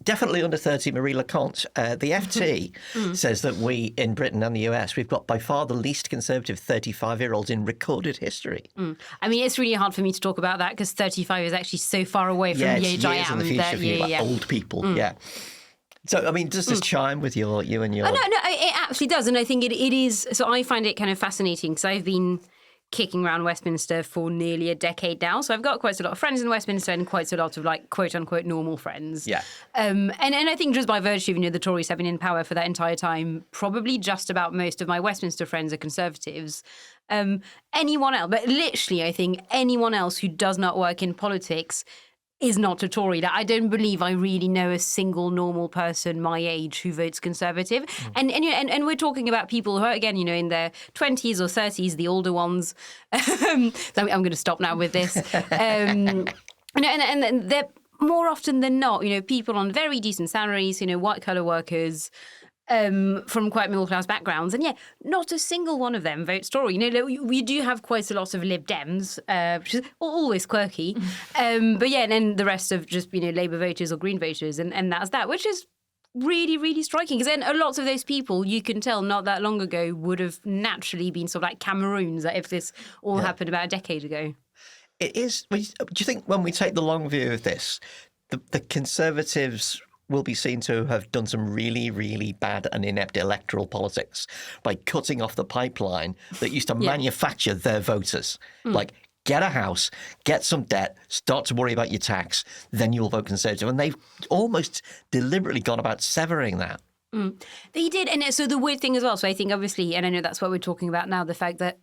definitely under 30, Marie Le Conte. The FT says that we, in Britain and the US, we've got by far the least conservative 35-year-olds in recorded history. I mean, it's really hard for me to talk about that because 35 is actually so far away from the age I am. In the future for you, like old people, yeah. So, I mean, does this chime with you and your... Oh, no, it absolutely does. And I think it is... So I find it kind of fascinating because I've been kicking around Westminster for nearly a decade now. So I've got quite a lot of friends in Westminster and quite a lot of, like, quote-unquote normal friends. Yeah. And I think just by virtue of, the Tories have been in power for that entire time, probably just about most of my Westminster friends are Conservatives. Anyone else, but literally I think anyone else who does not work in politics is not a Tory. I don't believe I really know a single normal person my age who votes Conservative. And we're talking about people who are, again, in their 20s or 30s, the older ones. I'm going to stop now with this. And they're more often than not, people on very decent salaries, white-collar workers, from quite middle-class backgrounds. And, not a single one of them votes Tory. We do have quite a lot of Lib Dems, which is always quirky. And then the rest of just, Labour voters or Green voters, and that's that, which is really, really striking. Because then a lot of those people, you can tell not that long ago, would have naturally been sort of like Cameroons if this all happened about a decade ago. It is. Do you think when we take the long view of this, the Conservatives will be seen to have done some really, really bad and inept electoral politics by cutting off the pipeline that used to manufacture their voters? Like, get a house, get some debt, start to worry about your tax, then you'll vote Conservative. And they've almost deliberately gone about severing that. They did. And so the weird thing as well, so I think obviously, and I know that's what we're talking about now, the fact that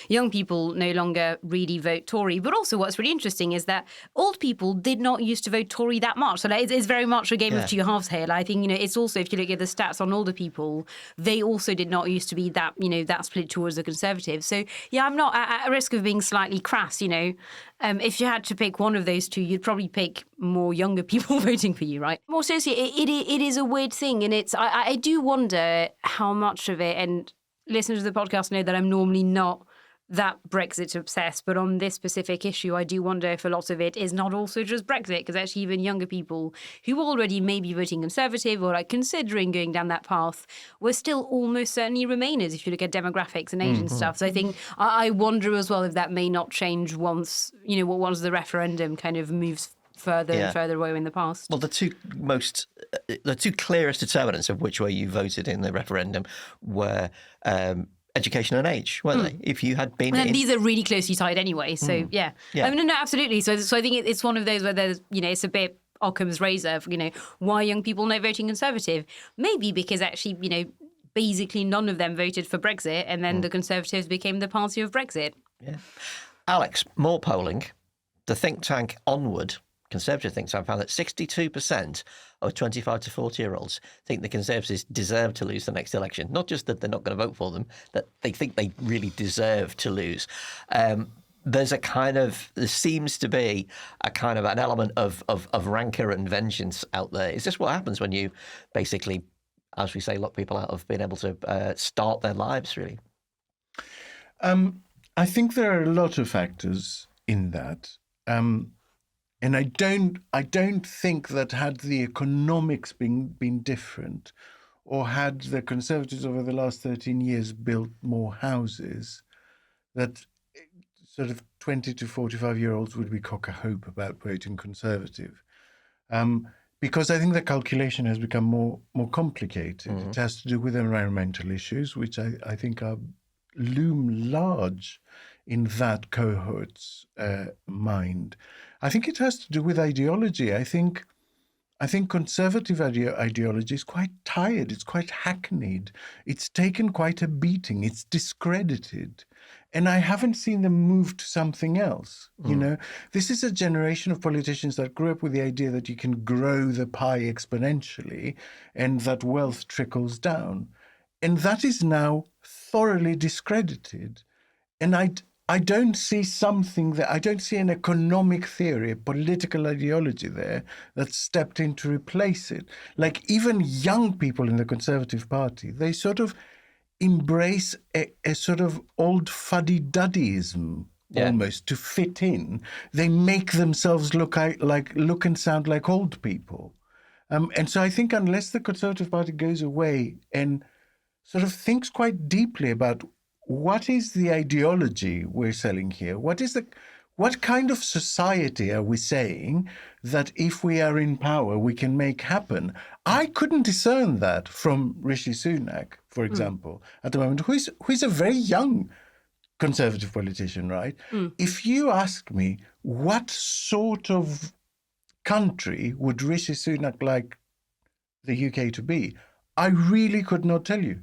young people no longer really vote Tory. But also what's really interesting is that old people did not used to vote Tory that much. So it's very much a game of two halves here. I think, it's also, if you look at the stats on older people, they also did not used to be that, that split towards the Conservatives. So, I'm not at risk of being slightly crass, if you had to pick one of those two, you'd probably pick more younger people voting for you, right? More seriously, it is a weird thing. And I do wonder how much of it, and listeners of the podcast know that I'm normally not that Brexit obsessed, but on this specific issue, I do wonder if a lot of it is not also just Brexit, because actually even younger people who already may be voting Conservative or considering going down that path were still almost certainly Remainers if you look at demographics and age and stuff. So I think I wonder as well if that may not change once the referendum kind of moves further and further away in the past. Well, the two clearest determinants of which way you voted in the referendum were education and age, weren't they? If you had been, and these are really closely tied anyway. So yeah. I mean, no, absolutely. So I think it's one of those where there's it's a bit Occam's razor. Why are young people not voting Conservative? Maybe because actually basically none of them voted for Brexit, and then the Conservatives became the party of Brexit. Yeah. Alex, more polling. The think tank Onward, Conservative think tank, found that 62% of 25 to 40-year-olds think the Conservatives deserve to lose the next election. Not just that they're not going to vote for them, that they think they really deserve to lose. There seems to be a kind of an element of rancour and vengeance out there. Is this what happens when you basically, as we say, lock people out of being able to start their lives, really? I think there are a lot of factors in that. And I don't think that had the economics been different, or had the Conservatives over the last 13 years built more houses, that sort of 20 to 45-year-olds would be cock-a-hope about voting Conservative. Because I think the calculation has become more complicated. It has to do with environmental issues, which I think loom large in that cohort's mind. I think it has to do with ideology. I think conservative ideology is quite tired. It's quite hackneyed. It's taken quite a beating. It's discredited. And I haven't seen them move to something else. This is a generation of politicians that grew up with the idea that you can grow the pie exponentially and that wealth trickles down. And that is now thoroughly discredited. And I don't see I don't see an economic theory, a political ideology there that stepped in to replace it. Like even young people in the Conservative Party, they sort of embrace a sort of old fuddy-duddyism almost to fit in. They make themselves look and sound like old people. And so I think unless the Conservative Party goes away and sort of thinks quite deeply about what is the ideology we're selling here, what kind of society are we saying that if we are in power we can make happen? I couldn't discern that from Rishi Sunak, for example, at the moment, who's a very young Conservative politician, right? If you ask me what sort of country would Rishi Sunak like the UK to be, I really could not tell you.